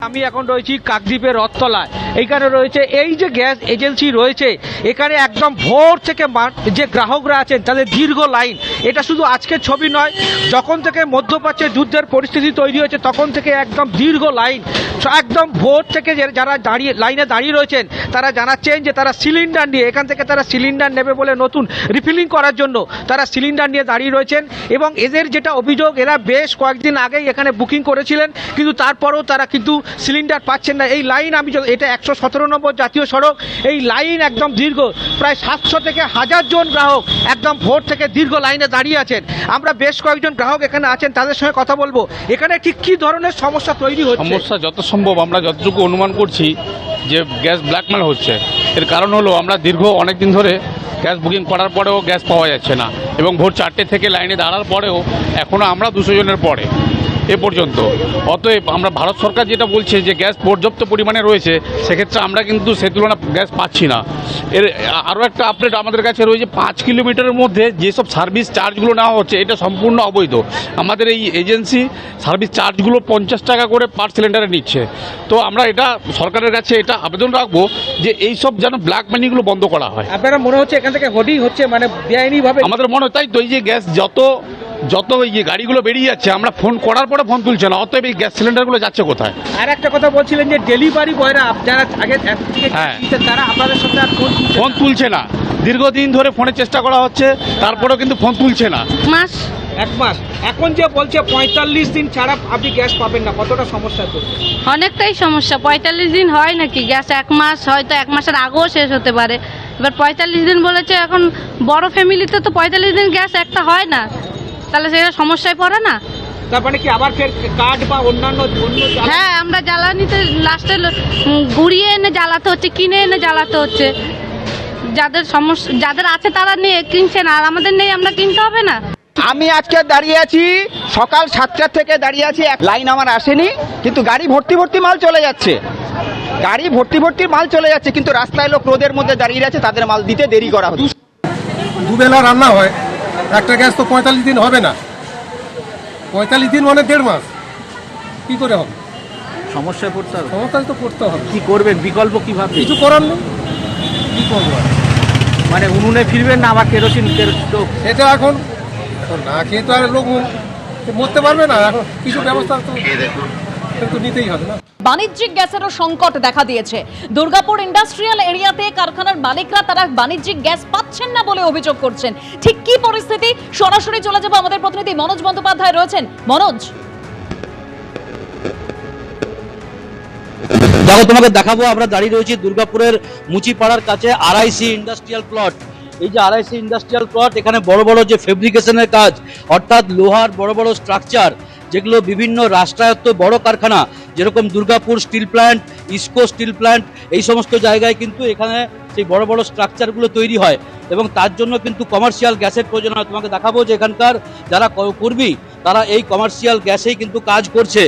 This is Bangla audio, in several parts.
আমি এখন রয়েছি কাকদ্বীপের রথতলায়। এইখানে রয়েছে এই যে গ্যাস এজেন্সি রয়েছে, এখানে একদম ভোর থেকে যে গ্রাহকরা আছেন তাদের দীর্ঘ লাইন। এটা শুধু আজকের ছবি নয়, যখন থেকে মধ্যপ্রাচ্যে যুদ্ধের পরিস্থিতি তৈরি হয়েছে তখন থেকে একদম দীর্ঘ লাইন। একদম ভোর থেকে যারা লাইনে দাঁড়িয়ে রয়েছেন তারা জানাচ্ছেন যে তারা সিলিন্ডার নিয়ে এখান থেকে তারা সিলিন্ডার নেবে বলে, নতুন রিফিলিং করার জন্য তারা সিলিন্ডার নিয়ে দাঁড়িয়ে রয়েছেন। এবং এদের যেটা অভিযোগ, এরা বেশ কয়েকদিন আগেই এখানে বুকিং করেছিলেন, কিন্তু তারপরেও তারা কিন্তু সিলিন্ডার পাচ্ছেন না। এই লাইন এটা 117 নম্বর জাতীয় সড়ক, এই লাইন একদম দীর্ঘ, প্রায় 700 থেকে 1000 জন গ্রাহক একদম ভোর থেকে দীর্ঘ লাইনে দাঁড়িয়ে আছেন। আমরা বেশ কয়েকজন গ্রাহক এখানে আছেন, তাদের সঙ্গে কথা বলবো। এখানে ঠিক কী ধরনের সমস্যা তৈরি হচ্ছে? সমস্যা যত সম্ভব আমরা যতটুকু অনুমান করছি যে গ্যাস ব্ল্যাকমেল হচ্ছে। এর কারণ হলো আমরা দীর্ঘ অনেক দিন ধরে গ্যাস বুকিং করার পরেও গ্যাস পাওয়া যাচ্ছে না, এবং ভোর 4টে থেকে লাইনে দাঁড়ার পরেও এখনও আমরা 200 জনের পরে এ পর্যন্ত। অতএব আমরা ভারত সরকার যেটা বলছে যে গ্যাস পর্যাপ্ত পরিমাণে রয়েছে, সেক্ষেত্রে আমরা কিন্তু সে তুলনায় গ্যাস পাচ্ছি না। এর আরও একটা আপডেট আমাদের কাছে রয়েছে, 5 কিলোমিটারের মধ্যে যেসব সার্ভিস চার্জগুলো নেওয়া হচ্ছে এটা সম্পূর্ণ অবৈধ। আমাদের এই এজেন্সি সার্ভিস চার্জগুলো 50 টাকা করে পার সিলিন্ডারে নিচ্ছে। তো আমরা এটা সরকারের কাছে এটা আবেদন রাখবো যে এই সব যেন ব্ল্যাক মানিগুলো বন্ধ করা হয়। আপনারা মনে হচ্ছে এখান থেকে হোর্ডিং হচ্ছে, মানে বেআইনিভাবে? আমাদের মনে হয় তাই তো। এই যে গ্যাস যত এই যে গাড়িগুলো বেরিয়ে যাচ্ছে, আমরা ফোন করার পরে ফোন তুলছে না, অতএব এই গ্যাস সিলিন্ডারগুলো যাচ্ছে কোথায়? আর একটা কথা বলছিলেন যে ডেলিভারি বয়রা যারা আগে তারা আপনাদের সাথে আর ফোন তুলছে না। দীর্ঘদিন ধরে ফোনের চেষ্টা করা হচ্ছে, তারপরেও কিন্তু ফোন তুলছে না। এক মাস এখন যে বলছে 45 দিন ছাড়া আপনি গ্যাস পাবেন না, কতটা সমস্যা তো? অনেকটাই সমস্যা। 45 দিন হয় নাকি? গ্যাস 1 মাস, হয়তো 1 মাসের আগেও শেষ হতে পারে। এবার 45 দিন বলেছে। এখন বড় ফ্যামিলিতে তো 45 দিন গ্যাস একটা হয় না, তাহলে সেটা সমস্যায় পড়ে না? তার মানে কি আবার ফের কাঠ বা অন্য? হ্যাঁ, আমরা জ্বালানিতে লাস্টে গুড়িয়ে এনে জ্বালাতে হচ্ছে, কিনে এনে জ্বালাতে হচ্ছে। যাদের সমস্যা, যাদের আছে তারা নিয়ে কিনছে না, আর আমাদের নেই, আমরা কিনতে হবে না? আমি আজকে দাঁড়িয়ে আছি সকাল 7টা থেকে দাঁড়িয়ে আছি, লাইন আমার আসেনি, কিন্তু গাড়ি ভর্তি মাল চলে যাচ্ছে। গাড়ি ভর্তি মাল চলে যাচ্ছে, কিন্তু রাস্তায় লোক রোদের মধ্যে দাঁড়িয়ে আছে, তাদের মাল দিতে দেরি করা হচ্ছে। দুবেলা রান্না হয়, একটা গ্যাস তো 45 দিন হবে না। 45 দিন মানে 1.5 মাস। কি করে হবে? সমস্যায় পড়তে হবে। সমস্যায় তো পড়তে হবে। কি করবেন? বিকল্প কি ভাবছেন? কিছু করার নেই, কি করবো আর? মানে উনুনে ফিরবেন না আবার কেরোসিন এটা এখন না খেয়ে তো আর লোক মরতে পারবে না। এখন কিছু ব্যবস্থা তো নিতেই হবে না। বাণিজ্যিক গ্যাসেরও সংকট দেখা দিয়েছে দুর্গাপুর ইন্ডাস্ট্রিয়াল এরিয়াতে। কারখানার মালিকরা তারা বাণিজ্যিক গ্যাস পাচ্ছেন না বলে অভিযোগ করছেন। ঠিক কি পরিস্থিতি, সরাসরি চলে যাবো, আমাদের প্রতিনিধি মনোজ বন্দ্যোপাধ্যায় রয়েছেন। মনোজ, দেখো তোমাকে দেখাবো, আমরা দাঁড়িয়ে রয়েছি দুর্গাপুরের মুচিপাড়ার কাছে RIC ইন্ডাস্ট্রিয়াল প্লট। এই যে RIC ইন্ডাস্ট্রিয়াল প্লট, এখানে বড় বড় যে ফেব্রিকেশনের কাজ, অর্থাৎ লোহার বড় বড় স্ট্রাকচার, যেগুলো বিভিন্ন রাষ্ট্রায়ত্ত বড় কারখানা যেরকম Durgapur steel plant, IISCO steel plant, এই সমস্ত জায়গায় কিন্তু এখানে সেই বড় বড় স্ট্রাকচারগুলো তৈরি হয়, এবং তার জন্য কিন্তু কমার্শিয়াল গ্যাসের প্রয়োজন হয়। তোমাকে দেখাবো যে এখানকার যারা কর্মী তারা এই কমার্শিয়াল গ্যাসেই কিন্তু কাজ করছে।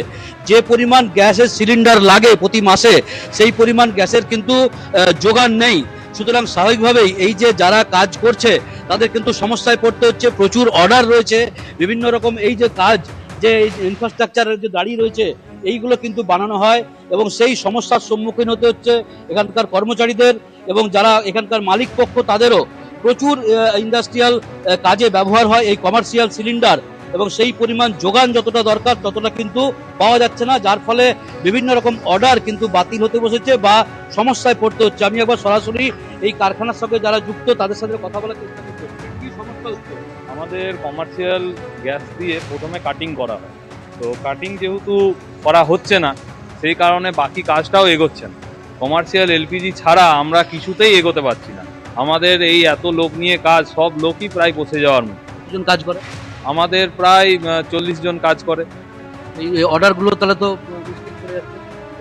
যে পরিমাণ গ্যাসের সিলিন্ডার লাগে প্রতি মাসে, সেই পরিমাণ গ্যাসের কিন্তু যোগান নেই। সুতরাং স্বাভাবিকভাবেই এই যে যারা কাজ করছে তাদের কিন্তু সমস্যায় পড়তে হচ্ছে। প্রচুর অর্ডার রয়েছে বিভিন্ন রকম, এই যে কাজ, যে ইনফ্রাস্ট্রাকচারের যে দাঁড়িয়ে রয়েছে, এইগুলো কিন্তু বানানো হয়, এবং সেই সমস্যার সম্মুখীন হতে হচ্ছে এখানকার কর্মচারীদের, এবং যারা এখানকার মালিক পক্ষ তাদেরও। প্রচুর ইন্ডাস্ট্রিয়াল কাজে ব্যবহার হয় এই কমার্শিয়াল সিলিন্ডার, এবং সেই পরিমাণ যোগান যতটা দরকার ততটা কিন্তু পাওয়া যাচ্ছে না, যার ফলে বিভিন্ন রকম অর্ডার কিন্তু বাতিল হতে বসেছে বা সমস্যায় পড়তে হচ্ছে। আমি একবার সরাসরি এই কারখানার সঙ্গে যারা যুক্ত তাদের সাথে কথা বলার চেষ্টা করছি। কি সমস্যা হচ্ছে? আমাদের কমার্শিয়াল গ্যাস দিয়ে প্রথমে কাটিং করা হয়, তো কাটিং যেহেতু করা হচ্ছে না, সেই কারণে বাকি কাজটাও এগোচ্ছে না। কমার্শিয়াল LPG ছাড়া আমরা কিছুতেই এগোতে পারছি না। আমাদের এই এত লোক নিয়ে কাজ, সব লোকই প্রায় পচে যাওয়ার মতো। কতজন কাজ করে? আমাদের প্রায় 40 জন কাজ করে। এই অর্ডারগুলো তাহলে তো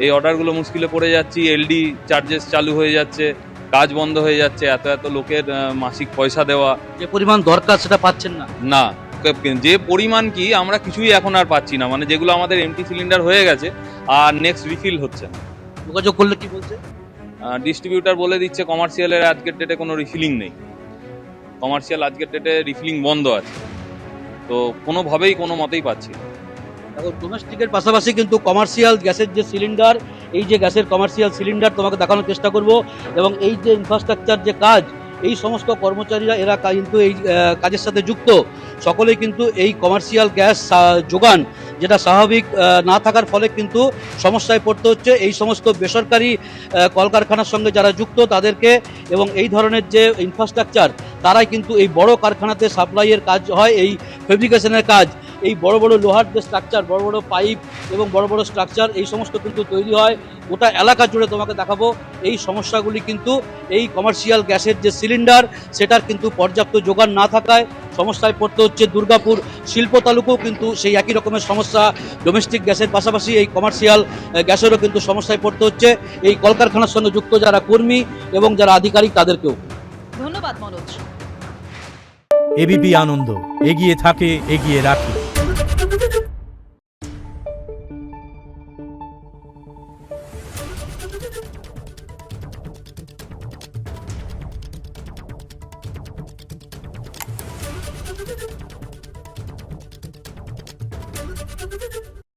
এই অর্ডারগুলো মুশকিলে পড়ে যাচ্ছি। LD চার্জেস চালু হয়ে যাচ্ছে, কাজ বন্ধ হয়ে যাচ্ছে, এত লোকের মাসিক পয়সা দেওয়া। যে পরিমাণ দরকার সেটা পাচ্ছেন না। না, যে পরিমাণ কি আমরা কিছুই এখন আর পাচ্ছি না। মানে যেগুলো আমাদের এমটি সিলিন্ডার হয়ে গেছে আর নেক্সট রিফিল হচ্ছে না। যোগাযোগ করলে কি বলছে? ডিস্ট্রিবিউটার বলে দিচ্ছে কমার্শিয়ালের আজকের ডেটে কোনো রিফিলিং নেই, কমার্শিয়াল আজকের ডেটে রিফিলিং বন্ধ আছে। তো কোনোভাবেই কোনো মতেই পাচ্ছি না। এখন ডোমেস্টিকের পাশাপাশি কিন্তু কমার্শিয়াল গ্যাসের যে সিলিন্ডার, এই যে গ্যাসের কমার্শিয়াল সিলিন্ডার তোমাকে দেখানোর চেষ্টা করব, এবং এই যে ইনফ্রাস্ট্রাকচার যে কাজ, এই সমস্ত কর্মচারীরা এরা কিন্তু এই কাজের সাথে যুক্ত, সকলেই কিন্তু এই কমার্শিয়াল গ্যাস যোগান যেটা স্বাভাবিক না থাকার ফলে কিন্তু সমস্যায় পড়তে হচ্ছে এই সমস্ত বেসরকারি কলকারখানার সঙ্গে যারা যুক্ত তাদেরকে, এবং এই ধরনের যে ইনফ্রাস্ট্রাকচার তারাই কিন্তু এই বড় কারখানাতে সাপ্লাইয়ের কাজ হয়, এই ফেব্রিকেশনের কাজ, এই বড় বড় লোহার যে স্ট্রাকচার, বড় বড় পাইপ এবং বড় বড় স্ট্রাকচার, এই সমস্ত কিন্তু তৈরি হয় গোটা এলাকা জুড়ে। তোমাকে দেখাবো এই সমস্যাগুলি কিন্তু এই কমার্শিয়াল গ্যাসের যে সিলিন্ডার সেটার কিন্তু পর্যাপ্ত যোগান না থাকায় সমস্যায় পড়তে হচ্ছে। দুর্গাপুর শিল্প তালুকেও কিন্তু সেই একই রকমের সমস্যা, ডোমেস্টিক গ্যাসের পাশাপাশি এই কমার্শিয়াল গ্যাসেরও কিন্তু সমস্যায় পড়তে হচ্ছে এই কলকারখানার সঙ্গে যুক্ত যারা কর্মী এবং যারা আধিকারিক তাদেরকেও। ধন্যবাদ মনোজ। এবিপি আনন্দ, এগিয়ে থাকে, এগিয়ে রাখে।